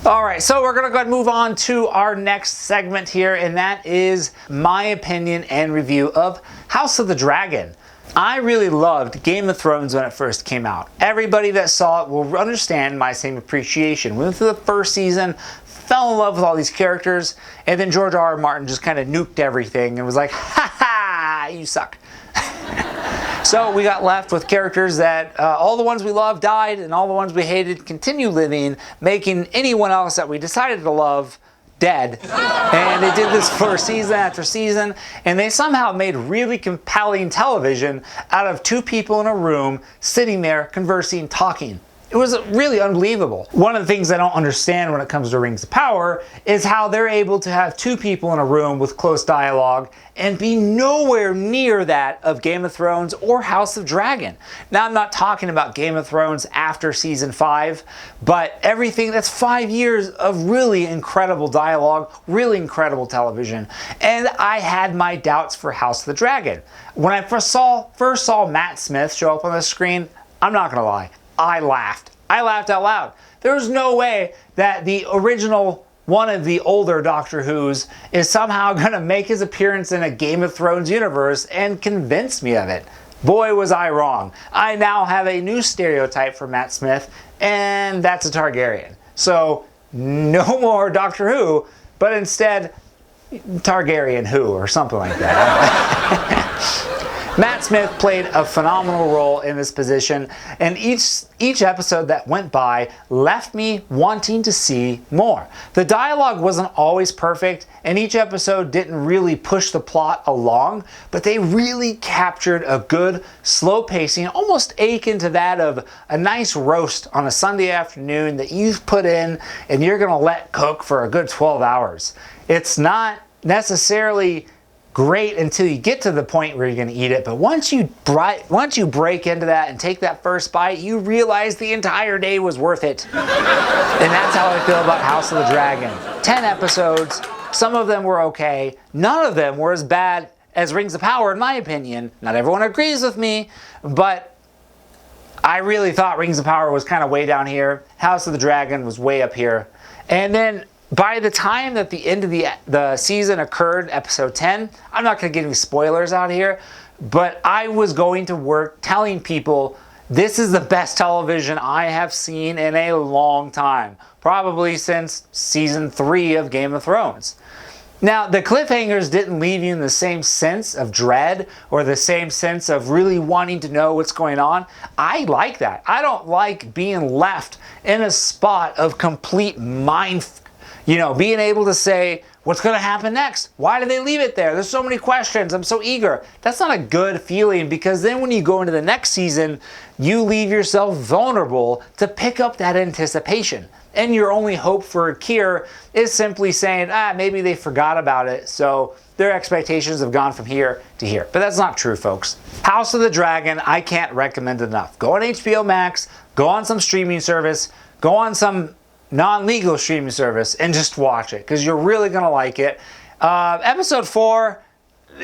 All right, so we're gonna go ahead and move on to our next segment here, and that is my opinion and review of House of the Dragon. I really loved Game of Thrones when it first came out. Everybody that saw it will understand my same appreciation. We went through the first season, fell in love with all these characters, and then George R. R. Martin just kind of nuked everything and was like, ha ha, you suck. So we got left with characters that all the ones we loved died and all the ones we hated continue living, making anyone else that we decided to love dead. And they did this for season after season, and they somehow made really compelling television out of two people in a room sitting there conversing, talking. It was really unbelievable. One of the things I don't understand when it comes to Rings of Power is how they're able to have two people in a room with close dialogue and be nowhere near that of Game of Thrones or House of Dragon. Now, I'm not talking about Game of Thrones after season 5, but everything that's 5 years of really incredible dialogue, really incredible television. And I had my doubts for House of the Dragon. When I first saw Matt Smith show up on the screen, I'm not gonna lie, I laughed. I laughed out loud. There was no way that the original, one of the older Doctor Who's, is somehow going to make his appearance in a Game of Thrones universe and convince me of it. Boy, was I wrong. I now have a new stereotype for Matt Smith, and that's a Targaryen. So, no more Doctor Who, but instead, Targaryen Who, or something like that. Matt Smith played a phenomenal role in this position, and each episode that went by left me wanting to see more. The dialogue wasn't always perfect, and each episode didn't really push the plot along, but they really captured a good, slow pacing, almost akin to that of a nice roast on a Sunday afternoon that you've put in and you're gonna let cook for a good 12 hours. It's not necessarily great until you get to the point where you're going to eat it, but once you break into that and take that first bite, you realize the entire day was worth it. And that's how I feel about House of the Dragon. 10 episodes, some of them were okay, none of them were as bad as Rings of Power in my opinion. Not everyone agrees with me, but I really thought Rings of Power was kind of way down here. House of the Dragon was way up here. And then by the time that the end of the season occurred, episode 10, I'm not going to give you spoilers out here, but I was going to work telling people this is the best television I have seen in a long time, probably since season 3 of Game of Thrones. Now, the cliffhangers didn't leave you in the same sense of dread or the same sense of really wanting to know what's going on. I like that. I don't like being left in a spot of complete being able to say, what's going to happen next? Why did they leave it there? There's so many questions. I'm so eager. That's not a good feeling, because then when you go into the next season, you leave yourself vulnerable to pick up that anticipation. And your only hope for a cure is simply saying, maybe they forgot about it, so their expectations have gone from here to here. But that's not true, folks. House of the Dragon, I can't recommend enough. Go on HBO Max, go on some streaming service, go on some non-legal streaming service and just watch it, because you're really gonna like it. Episode 4,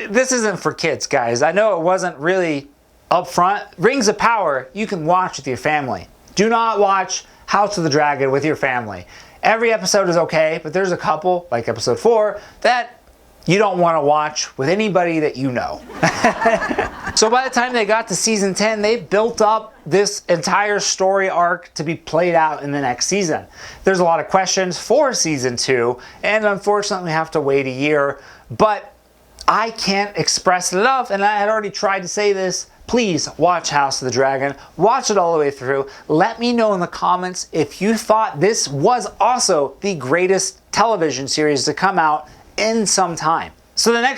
this isn't for kids, guys. I know it wasn't really upfront. Rings of Power, you can watch with your family. Do not watch House of the Dragon with your family. Every episode is okay, but there's a couple, like episode 4, that you don't want to watch with anybody that you know. So by the time they got to season 10, they built up this entire story arc to be played out in the next season. There's a lot of questions for season 2, and unfortunately we have to wait a year, but I can't express it enough, and I had already tried to say this. Please watch House of the Dragon. Watch it all the way through. Let me know in the comments if you thought this was also the greatest television series to come out in some time. So the next